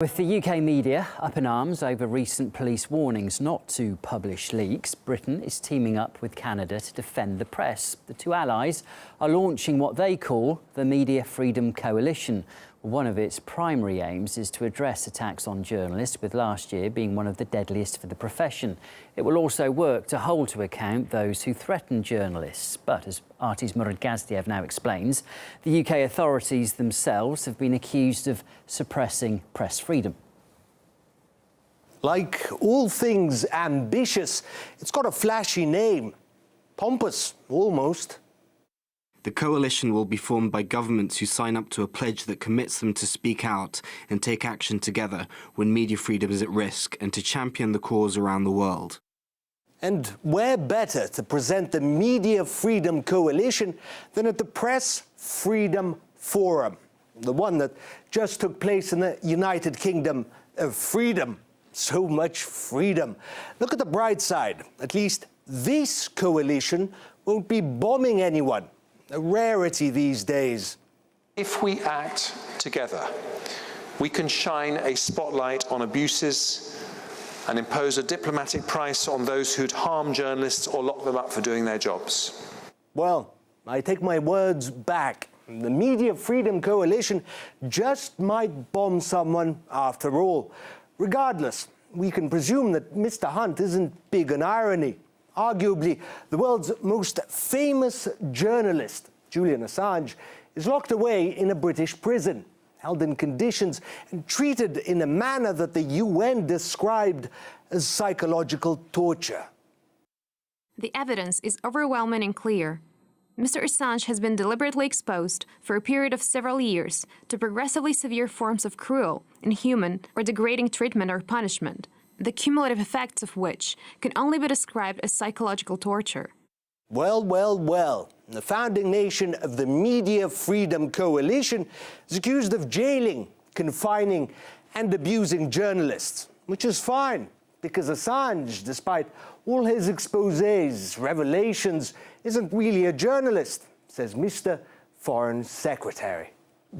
With the UK media up in arms over recent police warnings not to publish leaks, Britain is teaming up with Canada to defend the press. The two allies are launching what they call the Media Freedom Coalition. One of its primary aims is to address attacks on journalists, with last year being one of the deadliest for the profession. It will also work to hold to account those who threaten journalists. But as Artis Muradgazdiev now explains, the UK authorities themselves have been accused of suppressing press freedom. Like all things ambitious, it's got a flashy name. Pompous, almost. The coalition will be formed by governments who sign up to a pledge that commits them to speak out and take action together when media freedom is at risk, and to champion the cause around the world. And where better to present the Media Freedom Coalition than at the Press Freedom Forum, the one that just took place in the United Kingdom of freedom. So much freedom. Look at the bright side. At least this coalition won't be bombing anyone. A rarity these days. If we act together, we can shine a spotlight on abuses and impose a diplomatic price on those who'd harm journalists or lock them up for doing their jobs. Well, I take my words back. The Media Freedom Coalition just might bomb someone after all. Regardless, we can presume that Mr. Hunt isn't big on irony. Arguably, the world's most famous journalist, Julian Assange, is locked away in a British prison, held in conditions and treated in a manner that the UN described as psychological torture. The evidence is overwhelming and clear. Mr. Assange has been deliberately exposed for a period of several years to progressively severe forms of cruel, inhuman, or degrading treatment or punishment, the cumulative effects of which can only be described as psychological torture. Well, well, well. The founding nation of the Media Freedom Coalition is accused of jailing, confining, and abusing journalists, which is fine, because Assange, despite all his exposés, revelations, isn't really a journalist, says Mr. Foreign Secretary.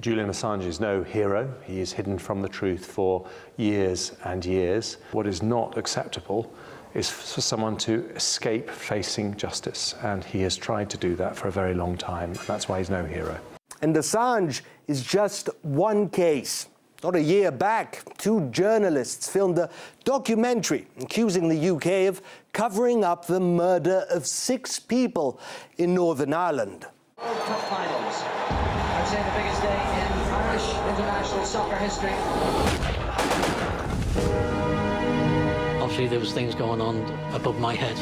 Julian Assange is no hero. He is hidden from the truth for years and years. What is not acceptable is for someone to escape facing justice, and he has tried to do that for a very long time. That's why he's no hero. And Assange is just one case. Not a year back, two journalists filmed a documentary accusing the UK of covering up the murder of 6 people in Northern Ireland. World Cup finals. I'd say the biggest day in Irish international soccer history. Obviously, there was things going on above my head.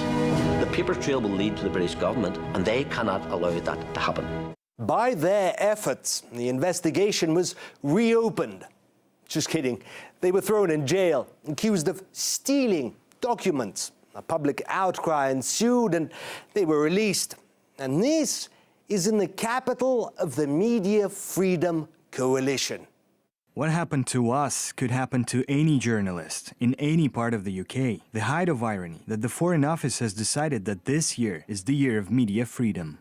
The paper trail will lead to the British government, and they cannot allow that to happen. By their efforts, the investigation was reopened. Just kidding. They were thrown in jail, accused of stealing documents. A public outcry ensued, and they were released. And this is in the capital of the Media Freedom Coalition. What happened to us could happen to any journalist in any part of the UK. The height of irony that the Foreign Office has decided that this year is the year of media freedom.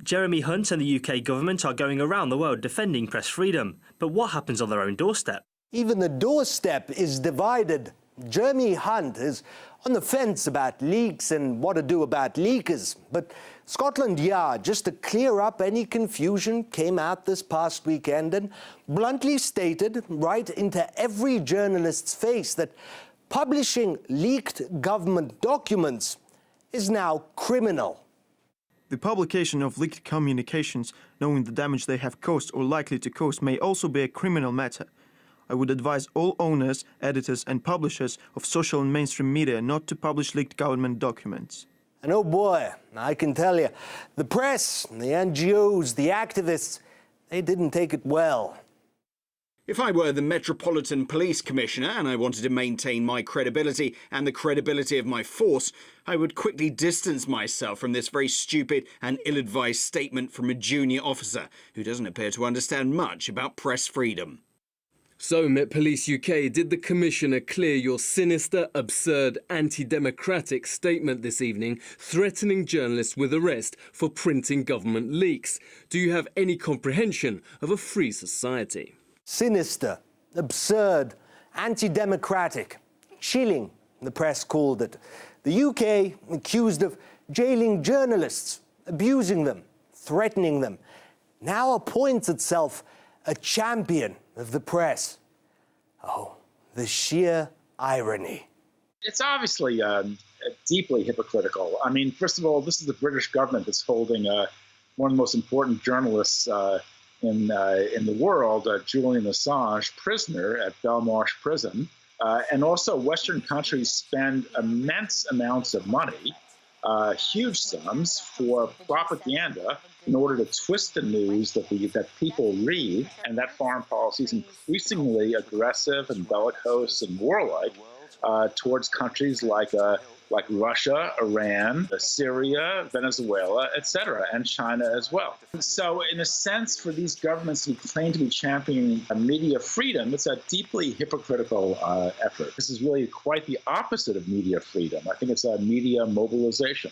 Jeremy Hunt and the UK government are going around the world defending press freedom. But what happens on their own doorstep? Even the doorstep is divided. Jeremy Hunt is on the fence about leaks and what to do about leakers. But Scotland Yard, just to clear up any confusion, came out this past weekend and bluntly stated right into every journalist's face that publishing leaked government documents is now criminal. The publication of leaked communications, knowing the damage they have caused or likely to cause, may also be a criminal matter. I would advise all owners, editors and publishers of social and mainstream media not to publish leaked government documents. And oh boy, I can tell you, the press, the NGOs, the activists, they didn't take it well. If I were the Metropolitan Police Commissioner and I wanted to maintain my credibility and the credibility of my force, I would quickly distance myself from this very stupid and ill-advised statement from a junior officer who doesn't appear to understand much about press freedom. So, Met Police UK, did the Commissioner clear your sinister, absurd, anti-democratic statement this evening, threatening journalists with arrest for printing government leaks? Do you have any comprehension of a free society? Sinister, absurd, anti-democratic, chilling, the press called it. The UK accused of jailing journalists, abusing them, threatening them, now appoints itself a champion of the press. Oh, the sheer irony. It's obviously deeply hypocritical. I mean, first of all, this is the British government that's holding one of the most important journalists in the world, Julian Assange, prisoner at Belmarsh prison. And also, Western countries spend immense amounts of money, huge sums, for propaganda in order to twist the news that people read, and that foreign policy is increasingly aggressive and bellicose and warlike towards countries like Russia, Iran, Syria, Venezuela, etc., and China as well. So in a sense, for these governments who claim to be championing media freedom, it's a deeply hypocritical effort. This is really quite the opposite of media freedom. I think it's a media mobilization.